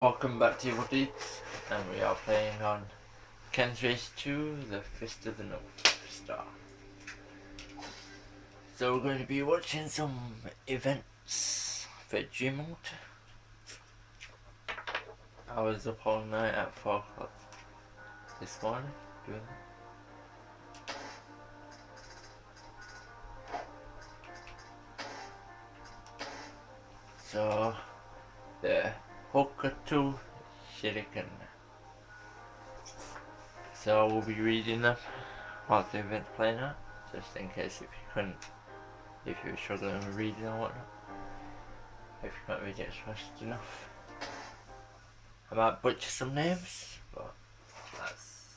Welcome back to Evil Deedz, and we are playing on Rage2, the Fist of the North Star. So we're going to be watching some events for Gmod. I was up all night at 4 o'clock this morning doing that. So, the Hokuto Shuriken. So we'll be reading them while the event's playing out, just in case if you're struggling with reading or whatnot. If you can't read it fast enough. I might butcher some names, but that's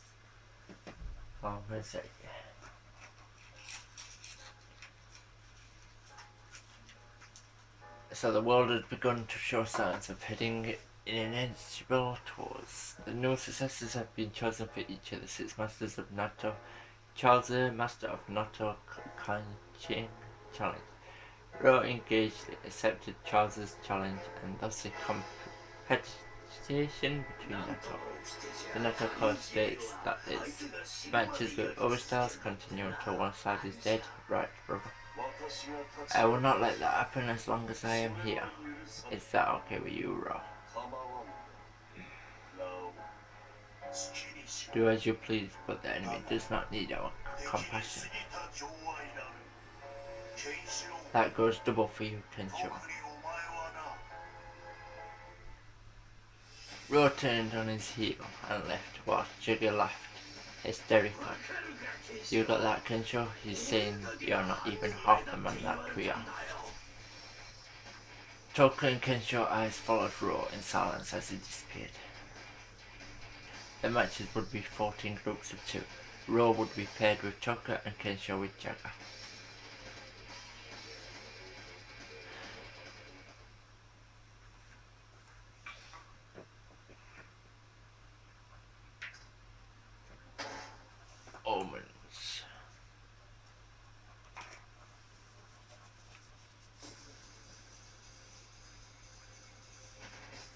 all I'm going to say. So the world has begun to show signs of heading in an inevitable towards. The new successors have been chosen for each of the 6 masters of Nato. Charles, master of Nato Kanchin Challenge. Ro engaged, accepted Charles's challenge, and thus a competition between Nato. The Nato code states that its matches with other styles continue until one side is dead. Right, brother? I will not let that happen as long as I am here. Is that okay with you, Ro? Do as you please, but the enemy does not need our compassion. That goes double for you, Kensho. Ro turned on his heel and left while Jigger laughed hysterically. You got that, Kensho? He's saying you're not even half the man that we are. Toka and Kensho's eyes followed Ro in silence as he disappeared. The matches would be fought in groups of 2. Ro would be paired with Toka and Kensho with Jagger. Omens.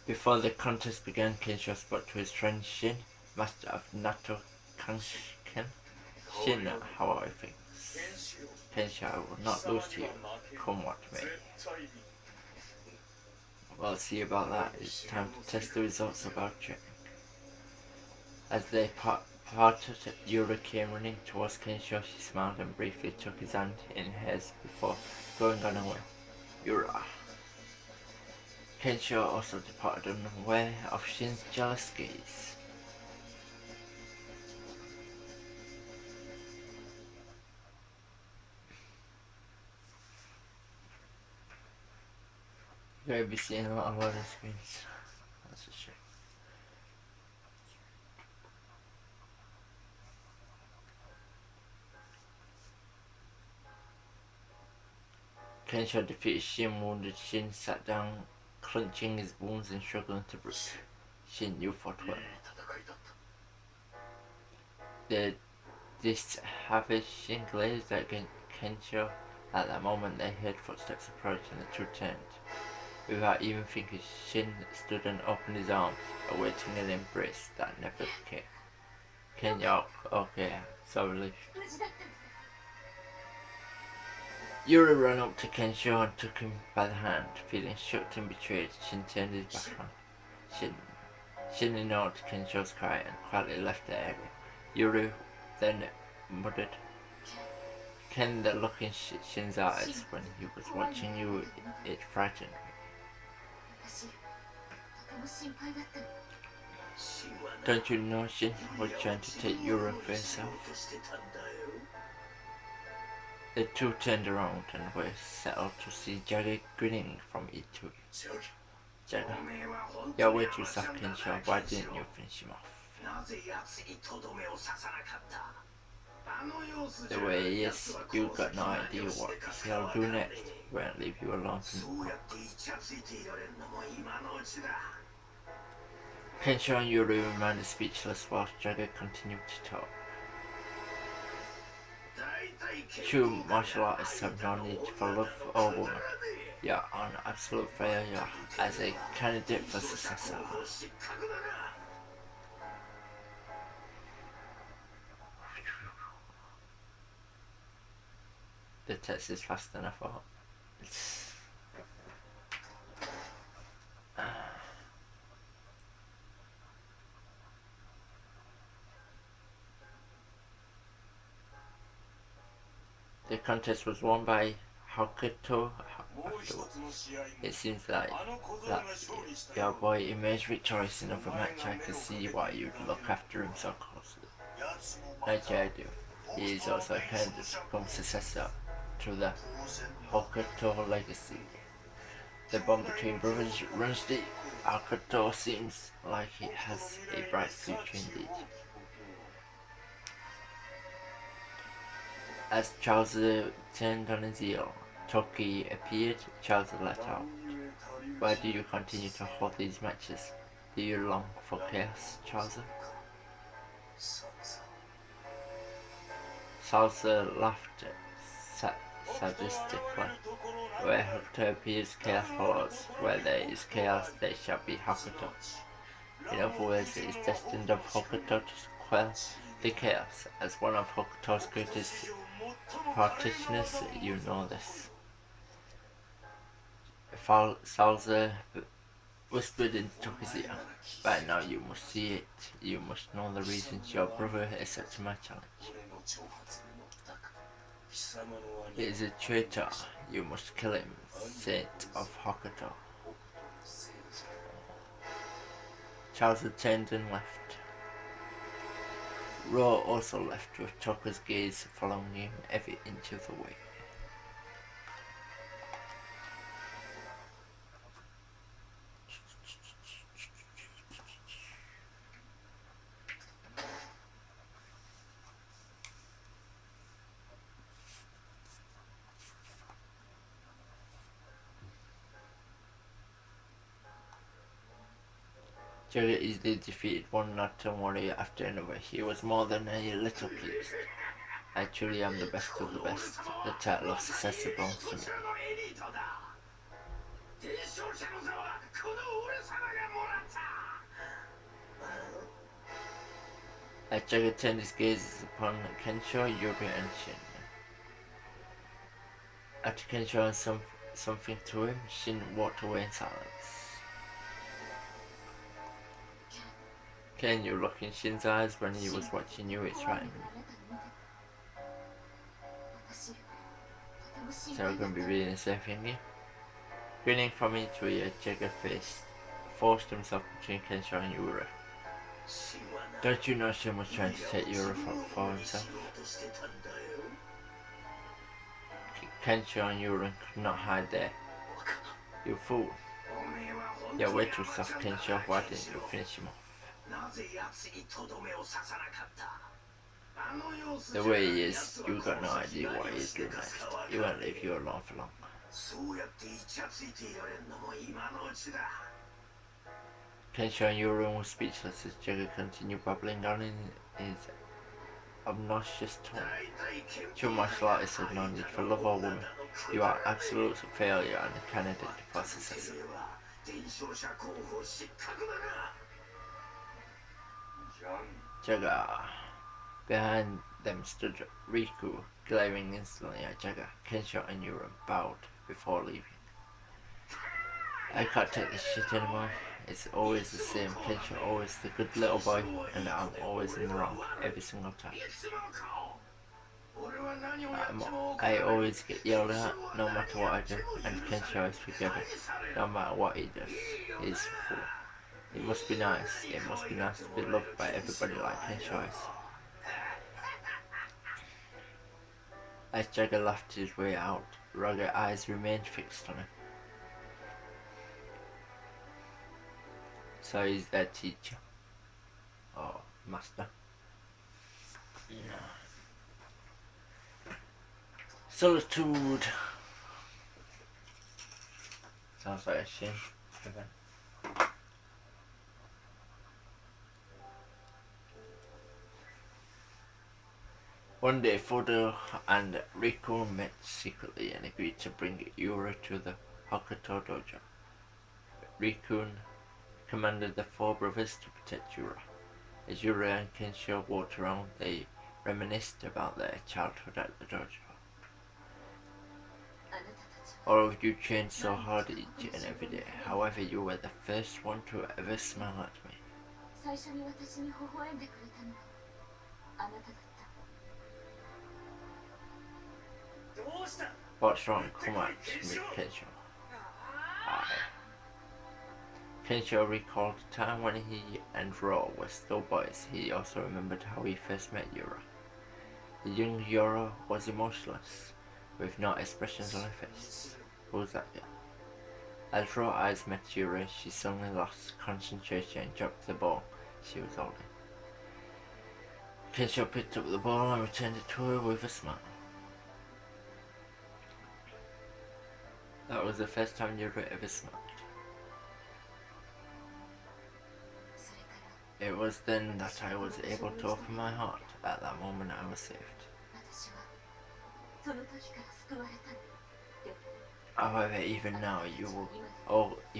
Before the contest began, Kensho spoke to his friend Shin, master of Nato Kanshiken. Shin, how are things? Kensho, I will not lose to you, come what may. Well, see about that. It's time to test the results of our training. As they parted, Yura came running towards Kensho. She smiled and briefly took his hand in hers before going on her way. Yura. Kensho also departed unaware of Shin's jealous gaze. You're going to be seeing a lot of loading screens. That's a shame. Kensho defeated Shin. Wounded Shin sat down, clenching his wounds and struggling to breathe. Shin, you fought well. This havishing glazed at Kensho. At that moment they heard footsteps approach and the 2 turned. Without even thinking, Shin stood and opened his arms, awaiting an embrace that never came. Kensho, okay, so relieved. Yuri ran up to Kensho and took him by the hand. Feeling shocked and betrayed, Shin turned his back on. Shin ignored Kensho's cry and quietly left the area. Yuri then muttered, Ken, the look in Shin's eyes when he was watching you, it frightened me. Don't you know Shin was trying to take Yuri for himself? The 2 turned around and were settled to see Jagger grinning from each other. Jagger, you're way too soft, Kensho. Why didn't you finish him off? The way he is, you got no idea what he'll do next. He won't leave you alone. Kensho and Yuri remained speechless while Jagger continued to talk. True martial artists have no need for love or woman. You're an absolute failure as a candidate for successor. The text is faster than I thought. The contest was won by Hokuto. It seems like that your boy emerged victorious in another match. I can see why you'd look after him so closely. Like I do. He is also a candidate to become successor to the Hokuto legacy. The bond between brothers runs deep. Hokuto seems like it has a bright future indeed. As Charles turned on his heel, Toki appeared. Charles let out. Why do you continue to hold these matches? Do you long for chaos, Charles? Salsa laughed sadistically. Where Hokuto appears, chaos follows. Where there is chaos, there shall be Hokuto. In other words, it is destined of Hokuto to quell the chaos. As one of Hokuto's greatest practitioners, you know this. Salsa whispered into Toki's ear. By now you must see it. You must know the reasons your brother accepted my challenge. He is a traitor. You must kill him, Saint of Hokuto. Charles turned and left. Ro also left with Toki's gaze following him every inch of the way. Jagger easily defeated one Northern warrior after another. He was more than a little pleased. I truly am the best of the best. The title of successor belongs to me. As Jagger turned his gaze upon Kensho, Yuri, and Shin. After Kensho had something to him, Shin walked away in silence. Can you look in Shin's eyes when he was watching you? It's right. So we're going to be reading the same thing here. Grinning from each ear, Jagger forced himself between Kensho and Yura. Don't you know Shin was trying to take Yura for himself? Kensho and Yura could not hide there. You fool. You're way too soft, Kensho. Why didn't you finish him off? The way he is, you got no idea what he'd do next. He won't leave you alone for long. Kensho and Yura were speechless as Jagger continued babbling on in his obnoxious tone. True martial artist had no need for love or woman. You are absolute failure and a candidate for success. Jagger. Behind them stood Riku, glaring instantly at Jagger. Kensho and Yura bowed before leaving. I can't take this shit anymore. It's always the same. Kensho always the good little boy, and I'm always in the wrong every single time. I always get yelled at, no matter what I do, and Kensho is forgiven, no matter what he does. He's a fool. It must be nice. It must be nice to be loved by everybody like Kensho is. As Jagger laughed his way out, rugged eyes remained fixed on him. So he's their teacher. Or master. No. Solitude. Sounds like a shame. One day, Fudo and Riku met secretly and agreed to bring Yura to the Hokuto Dojo. Rikun commanded the four brothers to protect Yura. As Yura and Kensho walked around, they reminisced about their childhood at the dojo. All of you trained so hard each and every day. However, you were the first one to ever smile at me. What's wrong? Come at me, Kensho. Kensho recalled a time when he and Ro were still boys. He also remembered how he first met Yura. The young Yura was emotionless, with no expressions on her face. Who was that girl? As Ro eyes met Yura, she suddenly lost concentration and dropped the ball she was holding. Kensho picked up the ball and returned it to her with a smile. That was the first time Yura ever smiled. It was then that I was able to open my heart. At that moment I was saved. However, even now, you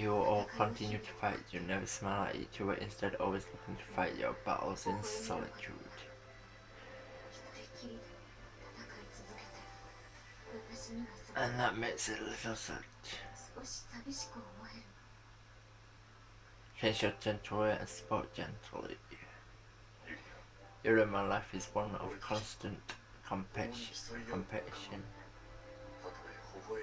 will all continue to fight. You never smile at each other, instead always looking to fight your battles in solitude. And that makes it a little sad. Kensho turned to her and spoke gently. Your in my life is one of constant competition.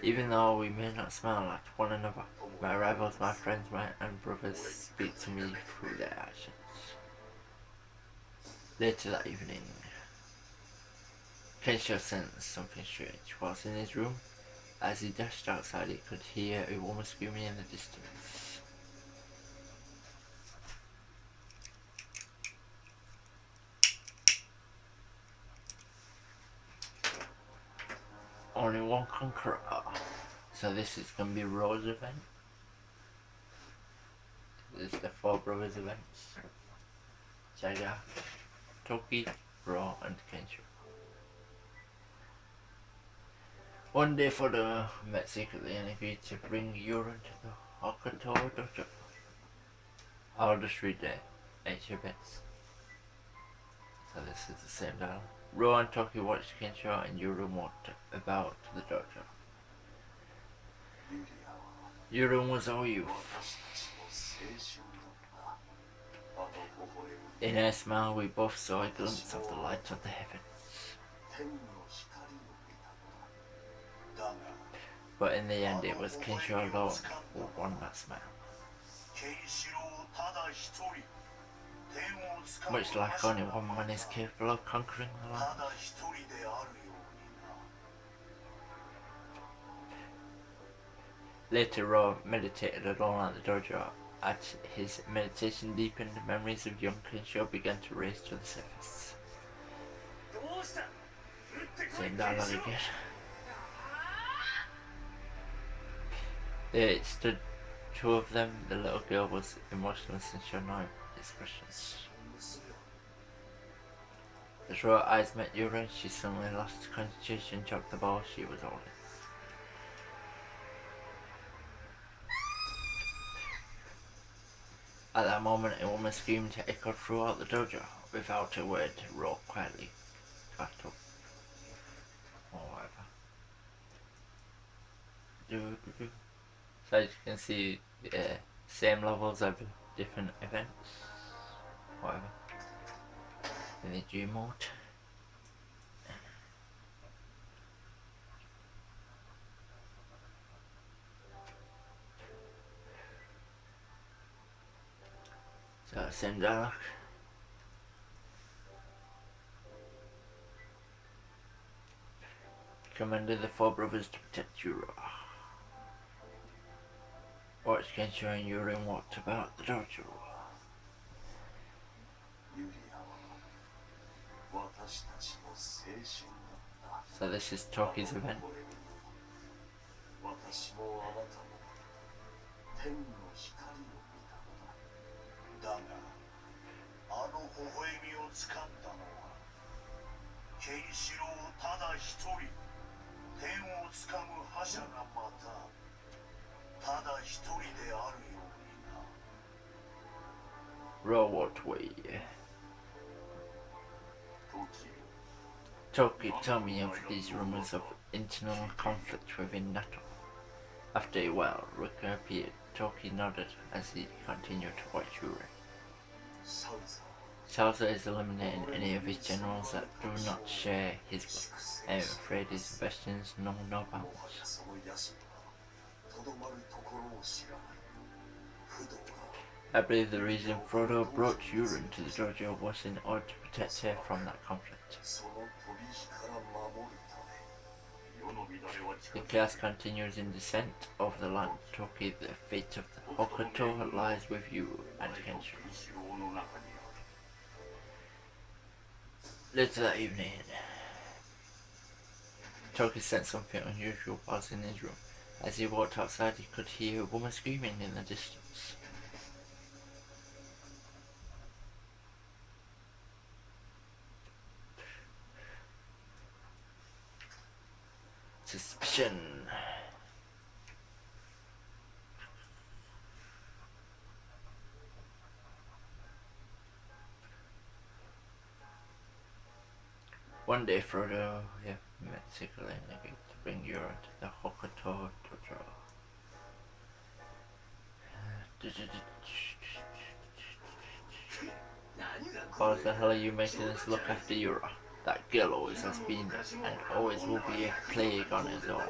Even though we may not smile at one another, my rivals, my friends, and brothers speak to me through their actions. Later that evening, Kensho sensed something strange. Whilst in his room, as he dashed outside, he could hear a woman screaming in the distance. Only one conqueror. So this is going to be Ro's event. This is the four brothers events. Jaga, Toki, Ro, and Kensho. One day Foda met secretly and agreed to bring Yura to the Hokuto Dojo. I'll just read the bits. So this is the same dialogue. Ro and Toki watched Kensho and Yura walked about the dojo. Yura was our youth. In her smile we both saw a glimpse of the light of the heavens. But in the end it was Kensho alone who won that smile. Much like only one man is capable of conquering the land. Later Ro meditated alone at the dojo. As his meditation deepened, memories of young Kensho began to rise to the surface. Same dialogue again. There stood two of them. The little girl was emotionless and showed no expressions. As Ro's eyes met Yura, she suddenly lost concentration and dropped the ball she was holding. At that moment, a woman screamed echoed throughout the dojo. Without a word, Ro quietly got up. Or whatever. So as you can see, same levels of different events. Whatever. In the dream mode. So same dialogue. Commanded the four brothers to protect Yura. Watched Kensho and Yura walked about the dojo. So this is Toki's event. What way? Toki, tell me of these rumors of internal conflict within Nato. After a while, Rika appeared. Toki nodded as he continued to watch Yuri. Salsa is eliminating any of his generals that do not share his will. I am afraid his ambitions know no bounds. I believe the reason Frodo brought Yurin to the dojo was in order to protect her from that conflict. The chaos continues in descent over the land. Toki, the fate of the Hokuto lies with you and Kensho. Later that evening, Toki sensed something unusual was in his room. As he walked outside, he could hear a woman screaming in the distance. Suspicion. One day, Frodo met Sigurd and agreed to bring Euron to the Hokuto dojo. What the hell are you making us look after Yura? That girl always has been and always will be a plague on his own.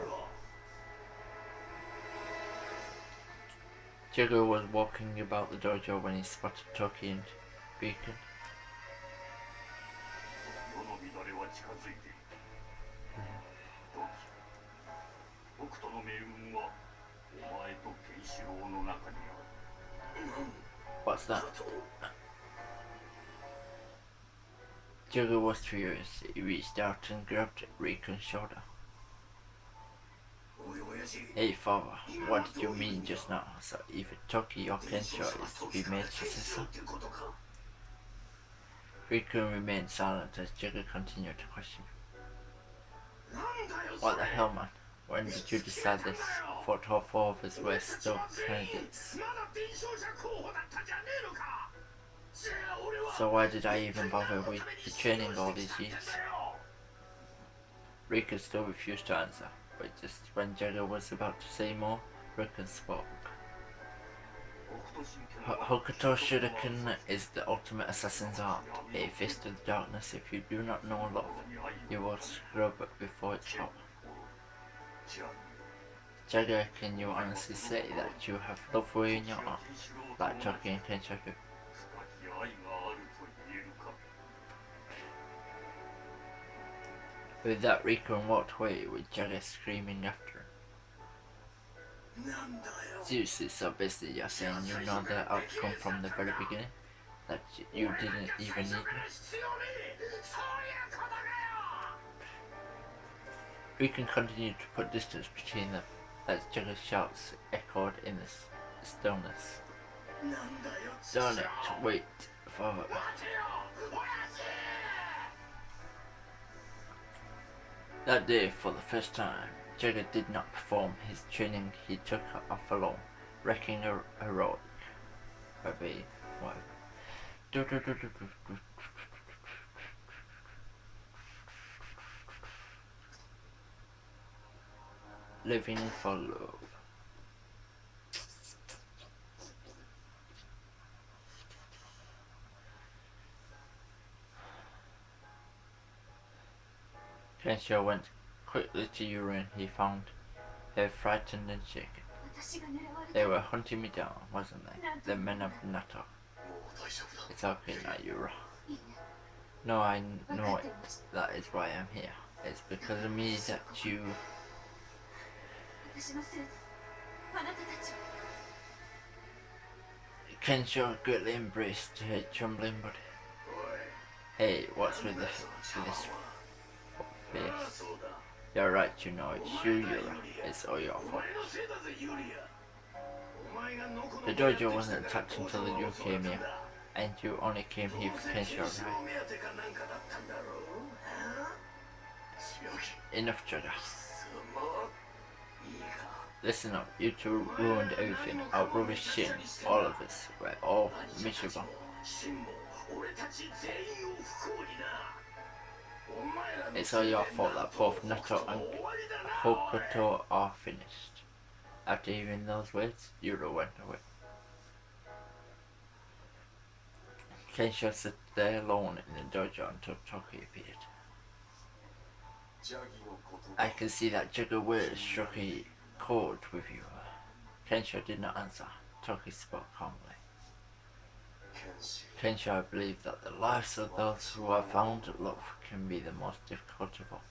Jigger was walking about the dojo when he spotted Toki and Beacon. What's that? Jigger was furious. He reached out and grabbed Rikon's shoulder. Hey father, what did you mean just now? So either Toki or Kensho is to be made successor? Rikon remained silent as Jigger continued to question him. What the hell, man? When did you decide this? I thought all four of us were still candidates. So why did I even bother with the training all these years? Rikon still refused to answer, but just when Jagger was about to say more, Rikon spoke. Hokuto Shuriken is the ultimate assassin's art, a fist of the darkness. If you do not know love, you will scrub before its power. Jagger, can you honestly say that you have love within your heart, like Toki and Kensho do? With that, Rikon walked away with Jagger screaming after him. Seriously, so basically you're saying you know the outcome from the very beginning? That you didn't even need me? Rikon continued to put distance between them as Jagger's shouts echoed in the stillness. Darn it, wait, father. That day, for the first time, Jagger did not perform his training. He took off alone, wrecking a heroic. Living for love. Kensho went quickly to Yurin. He found her frightened and shaken. They were hunting me down, wasn't they? The men of Nato. It's okay now, Yura. No, I know it. That is why I'm here. It's because of me that you... Kensho greatly embraced her trembling body. Hey, what's with this face? You're right, you know, it's you, Yura. It's all your fault. The dojo wasn't attacked until you came here, and you only came here for Kensho, right? Enough, Jagger. Listen up, you two ruined everything. Our brother Shin, all of us, we're all miserable. It's all your fault that both Nato and Hokuto are finished. After hearing those words, Yuro went away. Kensho sat there alone in the dojo until Toki appeared. I can see that Jugger words struck a chord with you. Kensho did not answer. Toki spoke calmly. Kensho, I believe that the lives of those who have found love can be the most difficult of all.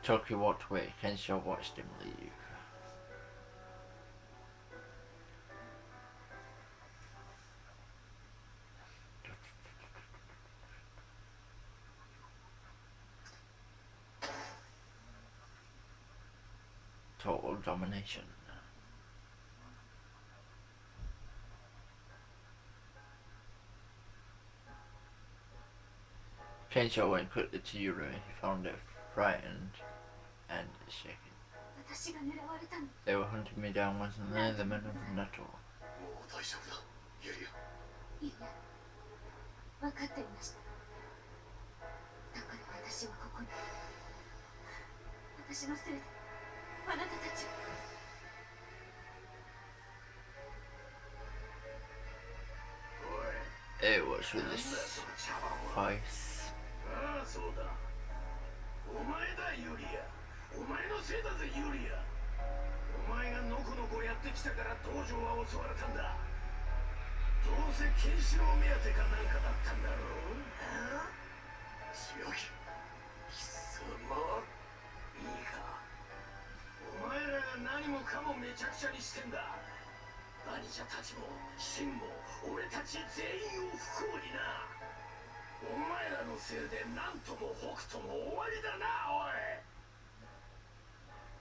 Toki walked away. Kensho watched him leave. Total domination. Kensho went quickly to Yuro. He found her frightened and shaken. They were hunting me down, wasn't they? The men of Nato. It was with this voice.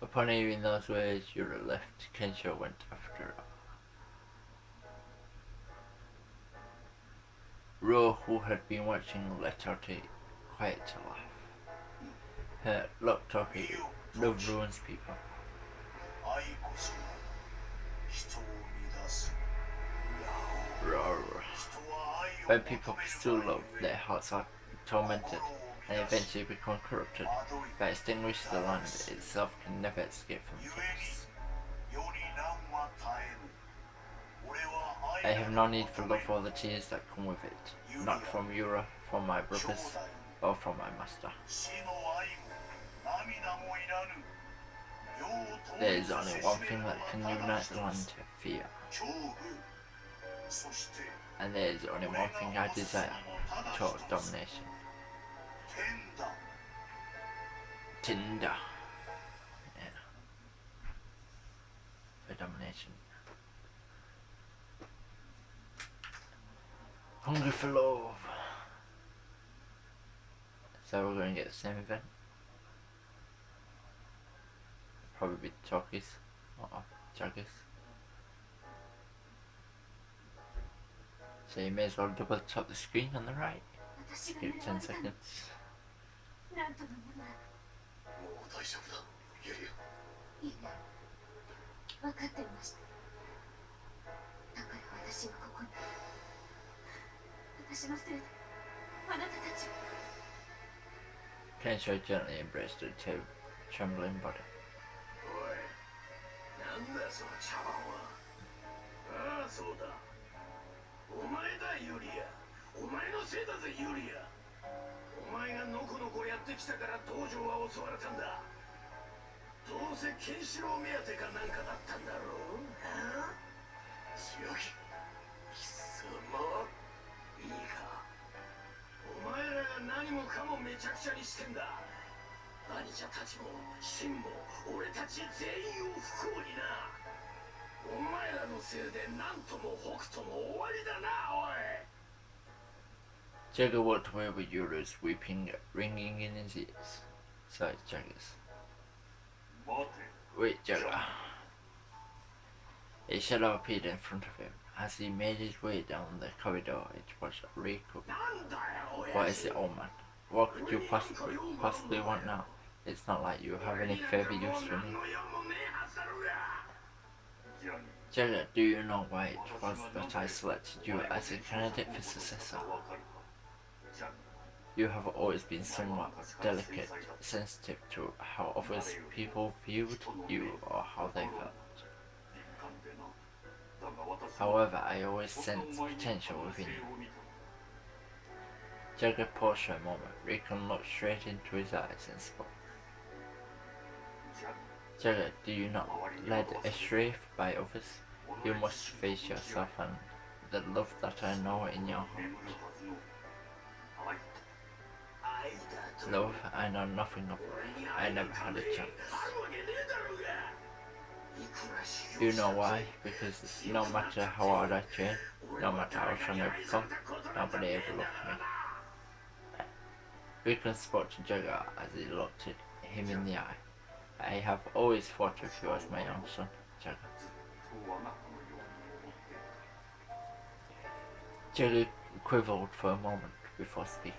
Upon hearing those words, Yura left. Kensho went after her. Ro, who had been watching, let out a quiet laugh. Look, Toki, love ruins people. Roar. When people pursue love, their hearts are tormented and eventually become corrupted. But extinguish the land itself can never escape from chaos. I have no need for love for the tears that come with it, not from Yura, from my brothers, or from my master. There is only one thing that can unite the land, fear. And there is only one thing I desire, total domination. Tinder. Yeah. For domination. Hungry for love. So we're going to get the same event. Probably be Toki's or Jaggers. So you may as well double tap the screen on the right. Give it 10 seconds. Kensho gently embraced her trembling body. Jagger walked away with Yura's weeping ringing in his ears. So it's Jagger's. Wait, Jagger. A shadow appeared in front of him. As he made his way down the corridor, it was Riku. What is it, old man? What could you possibly want now? It's not like you have any further use for me. Jagger, do you know why it was that I selected you as a candidate for successor? You have always been somewhat delicate, sensitive to how others people viewed you or how they felt. However, I always sensed potential within you. Jagger paused for a moment. Rickon looked straight into his eyes and spoke. Jagger, do you not led astray by others? You must face yourself and the love that I know in your heart. Love, I know nothing of love. I never had a chance. You know why? Because no matter how hard I train, no matter how strong I become, nobody ever loved me. Rickon spoke to Jagger as he looked at him in the eye. I have always thought of you as my own son, Jagger. Jagger quivered for a moment before speaking.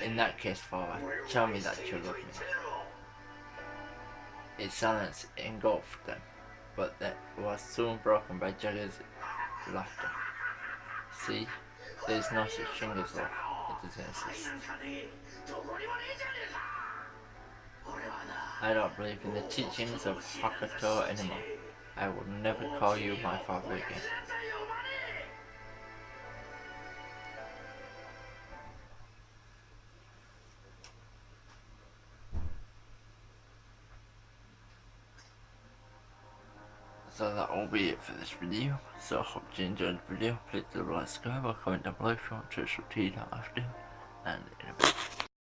In that case, father, tell me that you love me. Its silence engulfed them, but that was soon broken by Jagger's laughter. See, there is no such thing as love. It doesn't exist. I don't believe in the teachings of Hokuto anymore. I will never call you my father again. So that will be it for this video. So I hope you enjoyed the video. Please do like, subscribe, or comment down below if you want to subscribe after. And in a bit.